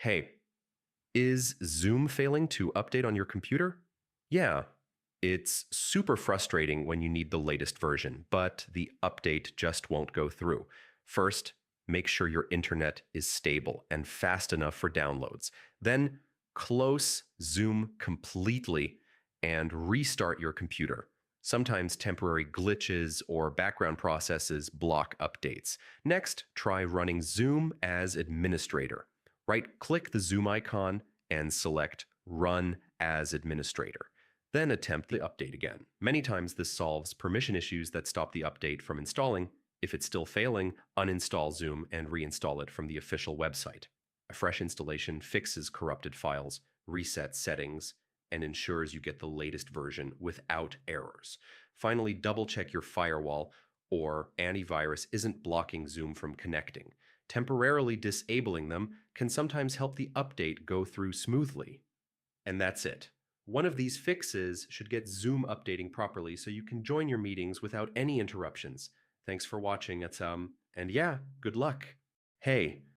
Hey, is Zoom failing to update on your computer? Yeah, it's super frustrating when you need the latest version, but the update just won't go through. First, make sure your internet is stable and fast enough for downloads. Then, close Zoom completely and restart your computer. Sometimes temporary glitches or background processes block updates. Next, try running Zoom as administrator. Right-click the Zoom icon and select Run as Administrator. Then attempt the update again. Many times this solves permission issues that stop the update from installing. If it's still failing, uninstall Zoom and reinstall it from the official website. A fresh installation fixes corrupted files, resets settings, and ensures you get the latest version without errors. Finally, double-check your firewall or antivirus isn't blocking Zoom from connecting. Temporarily disabling them can sometimes help the update go through smoothly. And that's it. One of these fixes should get Zoom updating properly so you can join your meetings without any interruptions. Thanks for watching. And yeah, good luck. Hey,